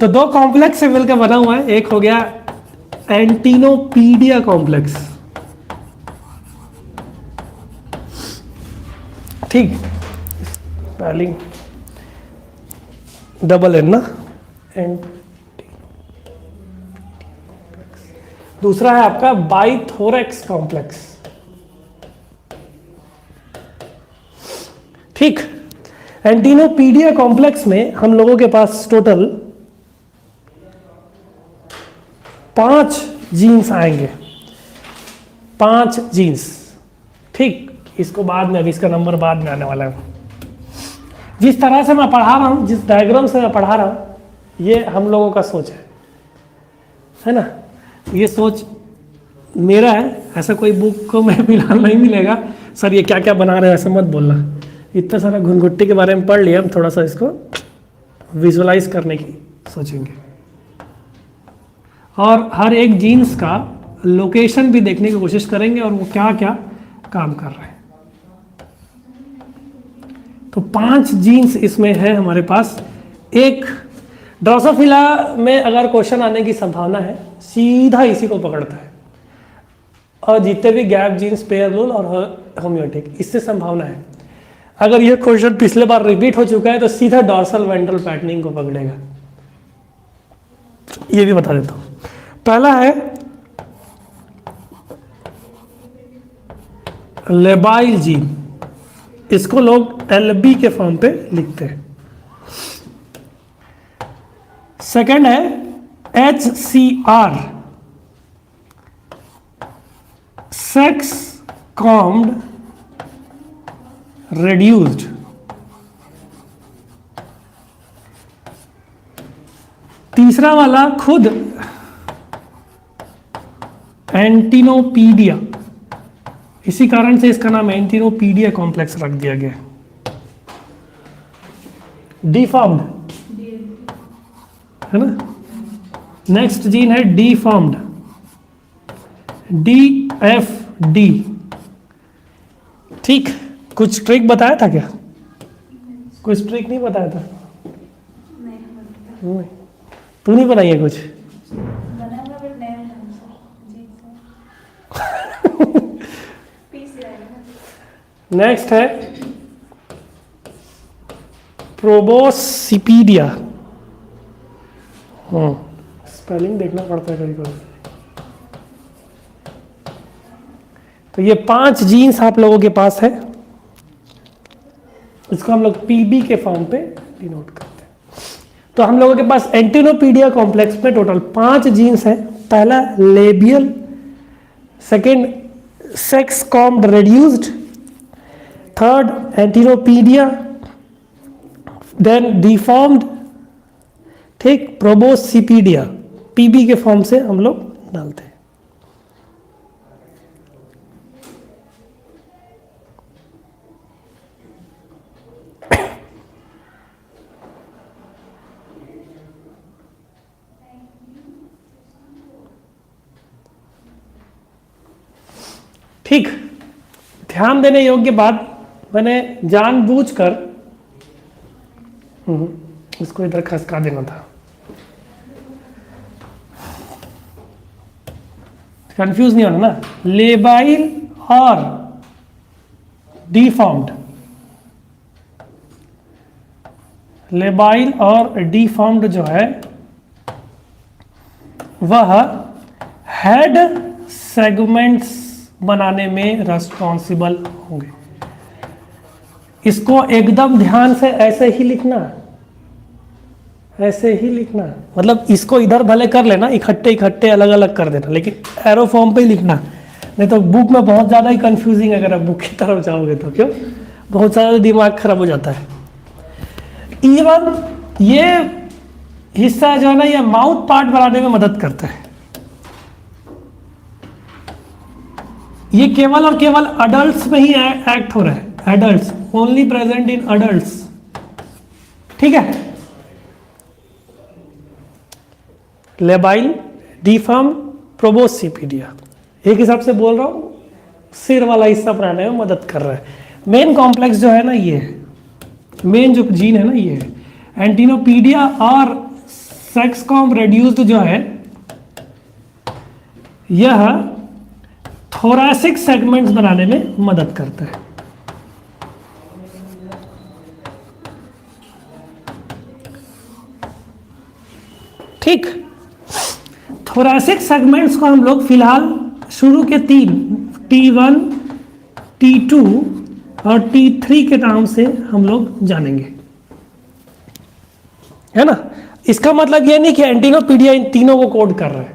तो दो कॉम्प्लेक्स से मिलकर बना हुआ है, एक हो गया एंटीनोपीडिया कॉम्प्लेक्स, ठीक, स्पेलिंग डबल एन ना, दूसरा है आपका बाइथोरेक्स कॉम्प्लेक्स, ठीक। एंटीनोपीडिया कॉम्प्लेक्स में हम लोगों के पास टोटल 5 जीन्स आएंगे, 5 जीन्स, ठीक। इसको बाद में, अभी इसका नंबर बाद में आने वाला है। जिस तरह से मैं पढ़ा रहा हूं, जिस डायग्राम से मैं पढ़ा रहा हूं, ये हम लोगों का सोच है ना, ये सोच मेरा है, ऐसा कोई बुक को मैं फिलहाल नहीं मिलेगा सर ये क्या क्या बना रहे हैं ऐसा मत बोलना। इतना सारा घुनघुट्टी के बारे में पढ़ लिया, हम थोड़ा सा इसको विजुअलाइज करने की सोचेंगे और हर एक जीन्स का लोकेशन भी देखने की कोशिश करेंगे और वो क्या क्या काम कर रहे हैं। तो 5 जीन्स इसमें है हमारे पास। एक ड्रोसोफिला में अगर क्वेश्चन आने की संभावना है, सीधा इसी को पकड़ता है, और जितने भी गैप जीन्स, पेयर रूल और होम्योटिक, इससे संभावना है। अगर यह क्वेश्चन पिछले बार रिपीट हो चुका है तो सीधा डॉर्सल वेंट्रल पैटर्निंग को पकड़ेगा। ये भी बता देता हूं। पहला है लेबाइल जीन, इसको लोग एलबी के फॉर्म पे लिखते हैं। सेकंड है HCR, सेक्स कॉम्ड रेड्यूस्ड। तीसरा वाला खुद एंटीनोपीडिया, इसी कारण से इसका नाम एंटीनोपीडिया कॉम्प्लेक्स रख दिया गया। डिफॉर्म्ड है ना। नेक्स्ट जीन है डिफॉर्म्ड, DFD, ठीक। कुछ ट्रिक बताया था क्या? कुछ ट्रिक नहीं बताया था? नहीं, तू नहीं बनाई है कुछ? नेक्स्ट है प्रोबोसिपीडिया, स्पेलिंग देखना पड़ता है कभी कभी। तो ये 5 जीन्स आप लोगों के पास है, इसको हम लोग PB के फॉर्म पे डिनोट करते हैं। तो हम लोगों के पास एंटीनोपीडिया कॉम्प्लेक्स में टोटल 5 जीन्स है। पहला labial, second sex combed reduced, third antennapedia, then deformed, ठीक, प्रोबोसिपीडिया, PB के फॉर्म से हम लोग डालते हैं। ठीक, ध्यान देने योग्य बात, मैंने जानबूझकर इसको इधर खसका देना था, कंफ्यूज नहीं होना ना। लेबाइल और डिफॉर्म्ड, लेबाइल और डिफॉर्म्ड जो है वह हेड सेगमेंट्स बनाने में रेस्पॉन्सिबल होंगे। इसको एकदम ध्यान से ऐसे ही लिखना, ऐसे ही लिखना, मतलब इसको इधर भले कर लेना, इकट्ठे इकट्ठे अलग अलग कर देना, लेकिन एरो फॉर्म पे ही लिखना, नहीं तो बुक में बहुत ज़्यादा ही कंफ्यूजिंग अगर आप बुक की तरफ जाओगे तो, क्यों, बहुत ज़्यादा दिमाग खराब हो जाता है। इवन ये हिस्सा जो है ना, ये माउथ पार्ट बनाने में मदद करता है। ये केवल और केवल अडल्ट्स में ही एक्ट हो रहा है, adults, only present in adults, ठीक है। लेबाइल, डिफॉर्म, प्रोबोसिपीडिया, एक हिसाब से बोल रहा हूं, सिर वाला हिस्सा बनाने में मदद कर रहा है। मेन कॉम्प्लेक्स जो है ना, ये है मेन जो जीन है ना, ये है एंटीनोपीडिया और सेक्स कॉम रेड्यूस्ड जो है यह थोरैसिक सेगमेंट्स बनाने में मदद करता है। ठीक, थोरैसिक सेगमेंट्स को हम लोग फिलहाल शुरू के 3 T1, T2 और T3 के नाम से हम लोग जानेंगे, है ना। इसका मतलब ये नहीं कि एंटिनोपीडिया इन तीनों को कोड कर रहा है,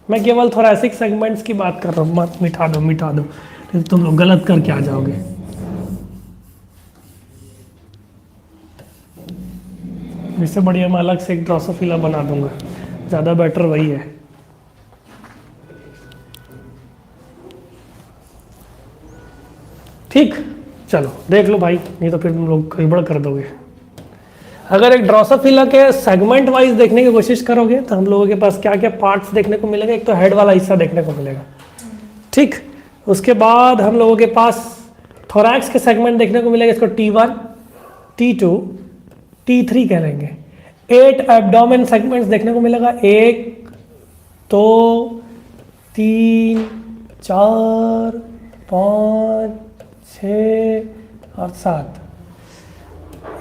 मैं केवल थोरैसिक सेगमेंट्स की बात कर रहा हूँ। मत मिटा दो नहीं तो तुम लोग गलत करके आ जाओगे। इससे बढ़िया मैं अलग से एक ड्रोसोफिला बना दूंगा, ज़्यादा बेटर वही है। ठीक, चलो देख लो भाई, नहीं तो फिर तुम लोग गड़बड़ कर दोगे। अगर एक ड्रोसोफिला के सेगमेंट वाइज देखने की कोशिश करोगे तो हम लोगों के पास क्या क्या पार्ट्स देखने को मिलेगा। एक तो हेड वाला हिस्सा देखने को मिलेगा, ठीक। उसके बाद हम लोगों के पास थोरैक्स के सेगमेंट देखने को मिलेगा, इसको T1, T2, T3 कह लेंगे। 8 एब्डोमेन सेगमेंट्स देखने को मिलेगा, 1 2 3 4 5 6 और 7,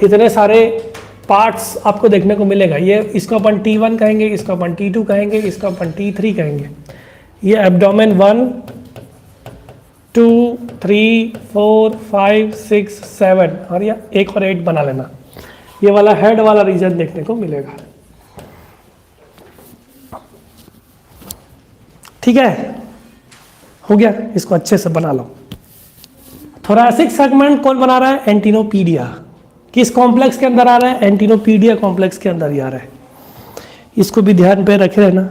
इतने सारे पार्ट्स आपको देखने को मिलेगा। ये इसको अपन T1 कहेंगे, इसको अपन T2 कहेंगे, इसको अपन T3 कहेंगे। ये एब्डोमेन 1 2 3 4 5 6 7 और या 1 और 8 बना लेना। ये वाला हेड वाला रीजन देखने को मिलेगा, ठीक है। हो गया, इसको अच्छे से बना लो। थोरैसिक सेगमेंट कौन बना रहा है? एंटिनोपीडिया। किस कॉम्प्लेक्स के अंदर आ रहा है? एंटिनोपीडिया कॉम्प्लेक्स के अंदर ही आ रहा है। इसको भी ध्यान पे रखे रहना।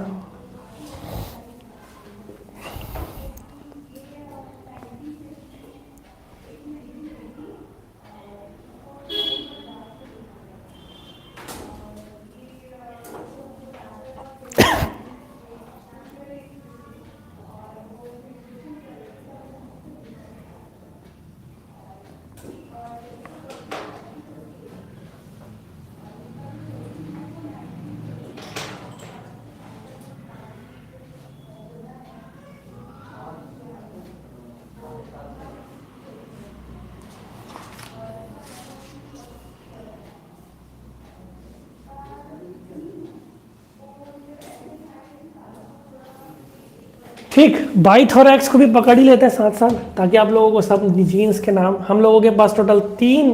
ठीक, बाइथोरैक्स को भी पकड़ ही लेते हैं साथ साथ, ताकि आप लोगों को सब जीन्स के नाम, हम लोगों के पास टोटल 3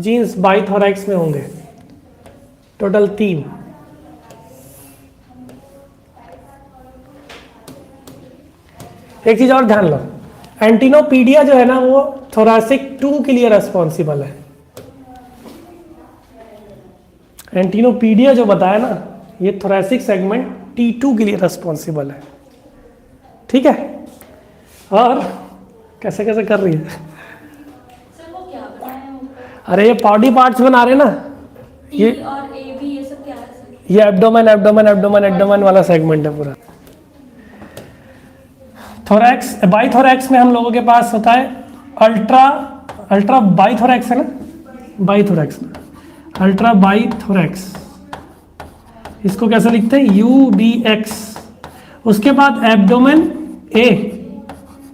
जीन्स बाइथोरैक्स में होंगे, टोटल 3। एक चीज और ध्यान लो, एंटिनोपीडिया जो है ना वो थोरैसिक 2 के लिए रेस्पॉन्सिबल है। एंटिनोपीडिया जो बताया ना, ये थोरैसिक सेगमेंट T2 के लिए रेस्पॉन्सिबल है, ठीक है। और कैसे कैसे कर रही है? सर वो क्या बनाया? अरे ये बॉडी पार्ट्स बना रहे ना, ये और ए बी ये सब क्या है सर? ये एब्डोमेन एब्डोमेन एब्डोमेन एब्डोमेन वाला सेगमेंट है पूरा। थोरैक्स, बाइथोरैक्स में हम लोगों के पास होता है अल्ट्रा बाइथोरैक्स है ना, बाइथोरैक्स ना, अल्ट्रा बाइथोरैक्स। इसको कैसे लिखते हैं? UBX। उसके बाद abdomen A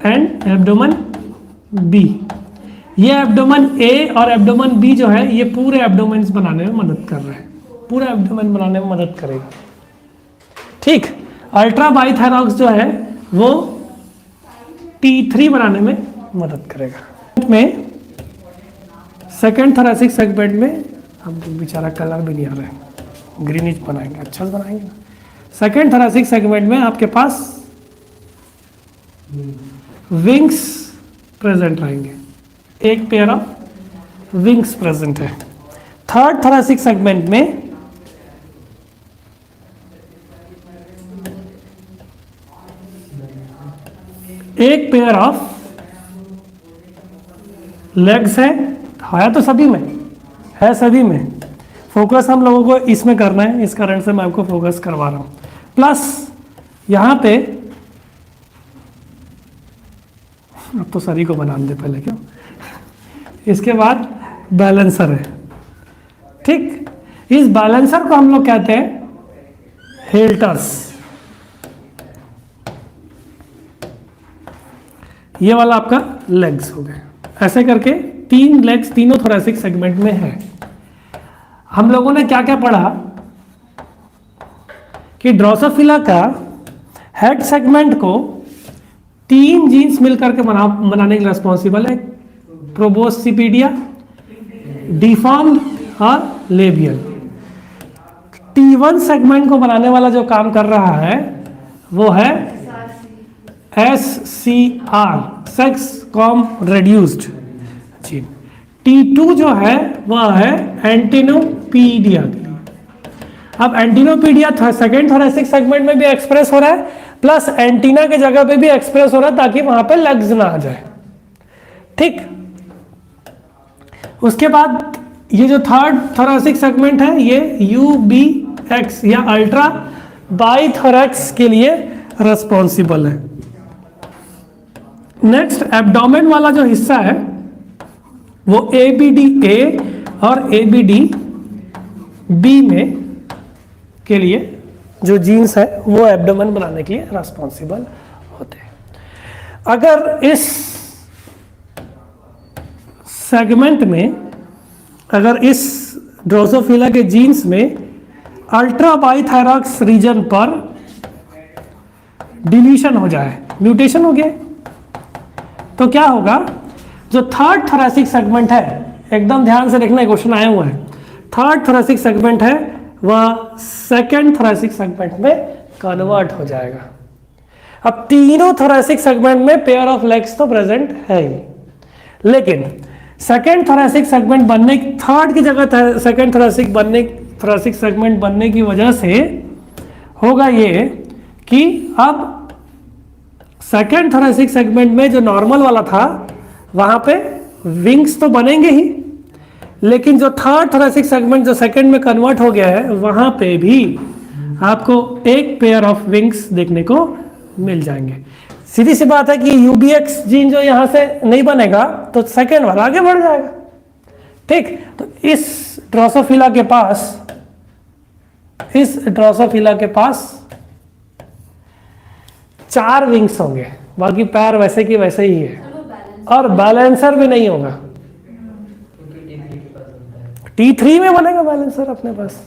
and abdomen B। ये एब्डोमेन A और एब्डोमेन B जो है ये पूरे एब्डोमेन्स बनाने में मदद कर रहे हैं, पूरे एब्डोमेन बनाने में मदद करेगा, ठीक। अल्ट्रा बाइथोरैक्स जो है वो T3 बनाने में मदद करेगा। में सेकेंड थोरैसिक सेगमेंट में हम बेचारा कलर भी नहीं आ रहा है, ग्रीनिश बनाएंगे, अच्छा से बनाएंगे ना। सेकेंड थोरैसिक सेगमेंट में आपके पास विंग्स प्रेजेंट रहेंगे, एक पेयर ऑफ विंग्स प्रेजेंट है। थर्ड थोरैसिक सेगमेंट में एक पेयर ऑफ लेग्स है तो सभी में है, सभी में। फोकस हम लोगों को इसमें करना है, इस कारण से मैं आपको फोकस करवा रहा हूं। प्लस यहां पे अब तो सरी को बना दे पहले, क्यों? इसके बाद बैलेंसर है, ठीक। इस बैलेंसर को हम लोग कहते हैं हेल्टर्स, ये वाला आपका लेग्स हो गए। ऐसे करके 3 लेग्स तीनों थोरेसिक सेगमेंट में है। हम लोगों ने क्या क्या पढ़ा कि ड्रोसोफिला का हेड सेगमेंट को 3 जीन्स मिलकर के बनाने के लिए रिस्पॉन्सिबल है, प्रोबोस्सिपीडिया, डिफॉर्म्ड और लेबियल। T1 सेगमेंट को बनाने वाला जो काम कर रहा है वो है SCR, sex com reduced gene. T2 जो है वह है एंटिनोपीडिया। अब एंटिनोपीडिया सेकेंड थोरेसिक सेगमेंट में भी एक्सप्रेस हो रहा है, प्लस एंटीना के जगह पे भी एक्सप्रेस हो रहा है ताकि वहां पे लेग्स ना आ जाए। ठीक, उसके बाद ये जो थर्ड थोरेसिक सेगमेंट है ये UBX या अल्ट्रा बाइथोरेक्स के लिए रिस्पॉन्सिबल है। नेक्स्ट एब्डोमेन वाला जो हिस्सा है वो ABDA और ABDB में के लिए जो जीन्स है वो एब्डोमेन बनाने के लिए रिस्पॉन्सिबल होते हैं। अगर इस सेगमेंट में, अगर इस ड्रोसोफिला के जीन्स में अल्ट्रा बाइथायरॉक्स रीजन पर डिलीशन हो जाए, म्यूटेशन हो गया, तो क्या होगा? जो थर्ड थोरेसिक सेगमेंट है, एकदम ध्यान से देखना, क्वेश्चन आया हुआ है, थर्ड थोरेसिक सेगमेंट है वह सेकेंड थोरेसिक सेगमेंट में कन्वर्ट हो जाएगा। अब तीनों थोरेसिक सेगमेंट में पेयर ऑफ लेग्स तो प्रेजेंट है ही, लेकिन सेकेंड थोरेसिक सेगमेंट बनने, थर्ड की जगह सेकेंड थोरेसिक सेगमेंट बनने की वजह से होगा ये कि अब सेकेंड थोरेसिक सेगमेंट में जो नॉर्मल वाला था वहां पे विंग्स तो बनेंगे ही, लेकिन जो थर्ड थोरेसिक सेगमेंट जो सेकेंड में कन्वर्ट हो गया है वहां पे भी आपको एक पेयर ऑफ विंग्स देखने को मिल जाएंगे। सीधी सी बात है कि UBX जीन जो यहां से नहीं बनेगा तो सेकेंड वाला आगे बढ़ जाएगा। ठीक, तो इस ड्रोसोफिला के पास 4 विंग्स होंगे, बाकी पैर वैसे की वैसे ही है, और बैलेंसर भी नहीं होगा। T3 में बनेगा बैलेंसर अपने पास।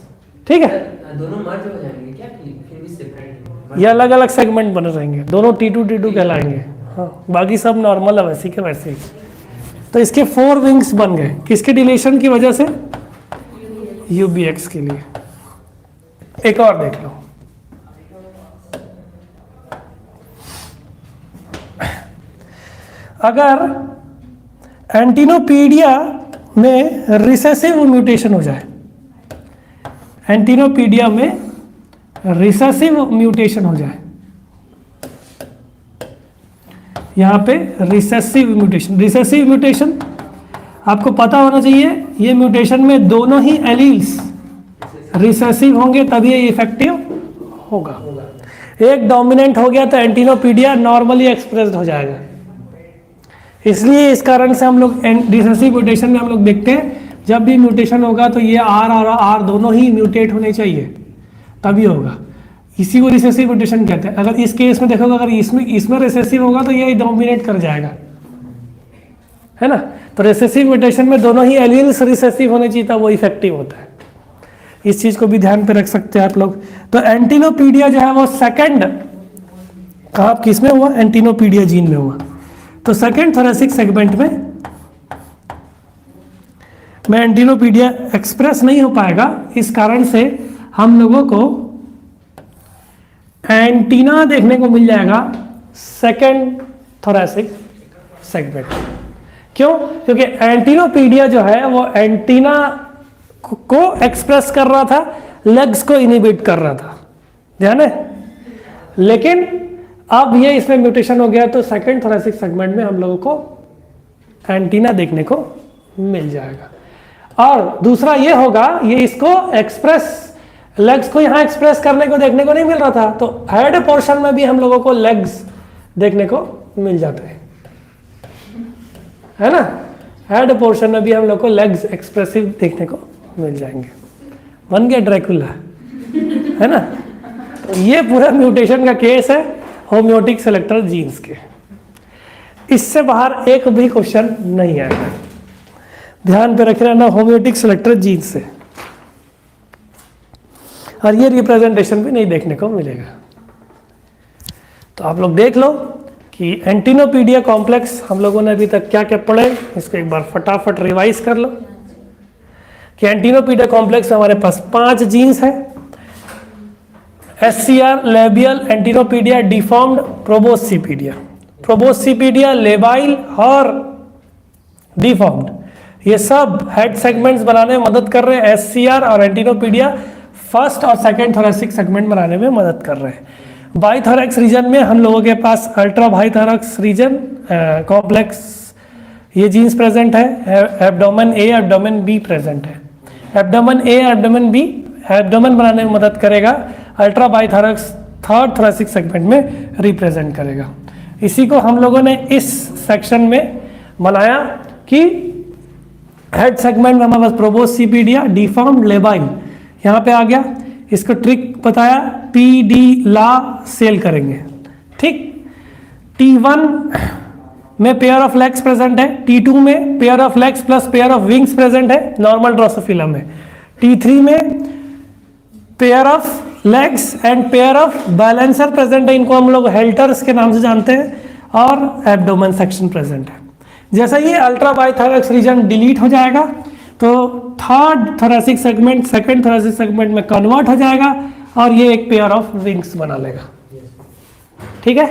ठीक है, दोनों मर्ज हो जाएंगे क्या, फिर भी सेपरेट? ये अलग अलग सेगमेंट बने रहेंगे, दोनों T2 कहलाएंगे। हाँ, बाकी सब नॉर्मल है वैसे के वैसे ही। तो इसके 4 विंग्स बन गए, किसके डिलीशन की वजह से? UBX के लिए। एक और देख लो, अगर एंटिनोपीडिया में रिसेसिव म्यूटेशन हो जाए, एंटिनोपीडिया में रिसेसिव म्यूटेशन हो जाए, यहां पे रिसेसिव म्यूटेशन आपको पता होना चाहिए, ये म्यूटेशन में दोनों ही एलील्स रिसेसिव होंगे तभी ये इफेक्टिव होगा। एक डोमिनेंट हो गया तो एंटिनोपीडिया नॉर्मली एक्सप्रेस्ड हो जाएगा। इसलिए इस कारण से हम लोग रिसेसिव म्यूटेशन में हम लोग देखते हैं जब भी म्यूटेशन होगा तो ये R और R दोनों ही म्यूटेट होने चाहिए तभी होगा, इसी को रिसेसिव म्यूटेशन कहते हैं। अगर इस केस में देखोगे, अगर इसमें रिसेसिव होगा तो ये डोमिनेट कर जाएगा, है ना। तो रिसेसिव म्यूटेशन में दोनों ही एलील्स रिसेसिव होने चाहिए तब वो इफेक्टिव होता है। इस चीज को भी ध्यान पे रख सकते हैं आप लोग। तो एंटिनोपीडिया जो है वो सेकंड कहाँ किस में हुआ? एंटिनोपीडिया जीन में हुआ। तो सेकेंड थोरेसिक सेगमेंट में एंटिनोपीडिया एक्सप्रेस नहीं हो पाएगा, इस कारण से हम लोगों को एंटीना देखने को मिल जाएगा सेकेंड थोरेसिक सेगमेंट। क्यों? क्योंकि एंटिनोपीडिया जो है वो एंटीना को एक्सप्रेस कर रहा था, लेग्स को इनहिबिट कर रहा था, ध्यान है। लेकिन अब ये इसमें म्यूटेशन हो गया तो सेकेंड थोरेसिक सेगमेंट में हम लोगों को एंटीना देखने को मिल जाएगा। और दूसरा ये होगा, ये इसको एक्सप्रेस, लेग्स को यहाँ एक्सप्रेस करने को देखने को नहीं मिल रहा था, तो हेड पोर्शन में भी हम लोगों को लेग्स देखने को मिल जाते हैं, है ना। हेड पोर्शन में भी हम लोग को लेग्स एक्सप्रेसिव देखने को मिल जाएंगे। बन गया ड्रैकुला, है ना। ये पूरा म्यूटेशन का केस है होम्योटिक सेलेक्टर जीन्स के। इससे बाहर एक भी क्वेश्चन नहीं आएगा, ध्यान पे रख लेना, होम्योटिक सेलेक्टर जीन्स से। और ये रिप्रेजेंटेशन भी नहीं देखने को मिलेगा। तो आप लोग देख लो कि एंटिनोपीडिया कॉम्प्लेक्स हम लोगों ने अभी तक क्या क्या पढ़े, इसको एक बार फटाफट रिवाइज कर लो कि एंटिनोपीडिया कॉम्प्लेक्स हमारे पास 5 जीन्स है, एससीआर, लेबियल, एंटिनोपीडिया, डिफॉर्म्ड, प्रोबोस्सीपीडिया। प्रोबोस्सीपीडिया, लेबाइल और डिफॉर्म्ड, ये सब हेड सेगमेंट्स बनाने में मदद कर रहे हैं। एससीआर और एंटिनोपीडिया फर्स्ट और सेकंड थोरेसिक सेगमेंट बनाने में मदद कर रहे हैं। बाइथोरेक्स रीजन में हम लोगों के पास अल्ट्रा बाइथोरेक्स रीजन कॉम्प्लेक्स ये जीन्स प्रेजेंट है। Abdomen A, abdomen be present है। एब्डोमेन ए, एब्डोमेन बी एब्डोमेन बनाने में मदद करेगा, अल्ट्रा बाइथोरेक्स थर्ड थोरेसिक सेगमेंट में रिप्रेजेंट करेगा। इसी को हम लोगों ने इस सेक्शन में बनाया कि हेड सेगमेंट में हमारे पास प्रोबोस्सीपीडिया, डिफॉर्म्ड, लेबाइल यहाँ पे आ गया। इसको ट्रिक बताया, पी डी ला सेल करेंगे, ठीक। T1 में पेयर ऑफ लेग्स प्रेजेंट है, T2 में pair of legs plus pair of wings present है नॉर्मल ड्रोसोफिला में, T3 में pair of legs and pair of balancer present है, इनको हम लोग हेल्टर्स के नाम से जानते हैं, और एब्डोमेन सेक्शन प्रेजेंट है। जैसा ये अल्ट्रा बाइथोरेक्स रीजन डिलीट हो जाएगा तो third thoracic segment second thoracic segment में कन्वर्ट हो जाएगा और ये एक पेयर ऑफ विंग्स बना लेगा, ठीक है।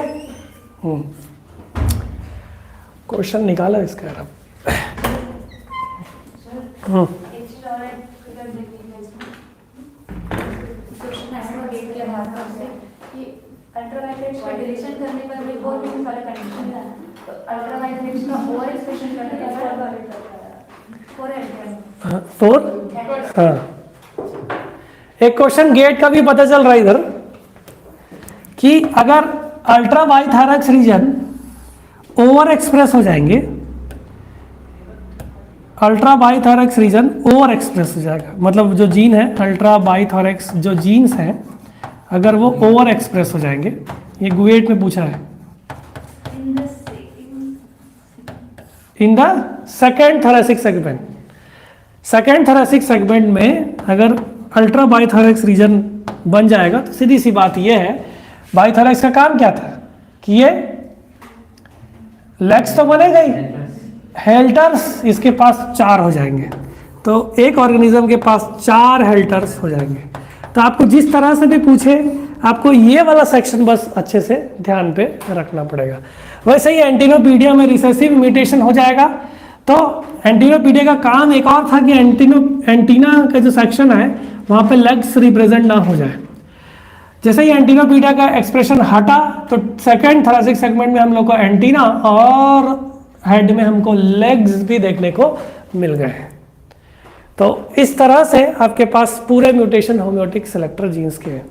क्वेश्चन निकाला इसका अब। अल्ट्रावायलेट का डिलीशन करने पर भी बहुत सारे कंडीशन है, तो अल्ट्रावायलेट का ओवर एक्सप्रेशन करने के बाद फोर। हाँ, एक क्वेश्चन गेट का भी पता चल रहा है इधर कि अगर अल्ट्रा बाइथोरेक्स रीजन ओवर एक्सप्रेस हो जाएंगे, अल्ट्रा बाइथोरेक्स रीजन ओवर एक्सप्रेस हो जाएगा, मतलब जो जीन है अल्ट्रा बाइथोरेक्स जो जीन्स हैं अगर वो ओवर एक्सप्रेस हो जाएंगे, ये गुएट में पूछा है, in the second thoracic segment. Second thoracic segment में अगर अल्ट्रा बाइथोरेक्स रीजन बन जाएगा तो सीधी सी बात ये है, बाइथोरेक्स का काम क्या था कि ये लेग्स तो बनेगा ही, हेल्टर्स इसके पास 4 हो जाएंगे, तो एक ऑर्गेनिज्म के पास 4 हेल्टर्स हो जाएंगे। तो आपको जिस तरह से भी पूछे आपको ये वाला सेक्शन बस अच्छे से ध्यान पे रखना पड़ेगा। वैसे ही एंटिनोपीडिया में रिसेसिव म्यूटेशन हो जाएगा, तो एंटिनोपीडिया का काम एक और था कि एंटीना का जो सेक्शन है वहाँ पे लेग्स रिप्रेजेंट ना हो जाए। जैसे ही एंटिनोपीडिया का एक्सप्रेशन हटा तो सेकेंड थोरेसिक सेगमेंट में हम लोग को एंटीना और हेड में हमको लेग्स भी देखने को मिल गए। तो इस तरह से आपके पास पूरे म्यूटेशन होम्योटिक सेलेक्टर जीन्स के हैं।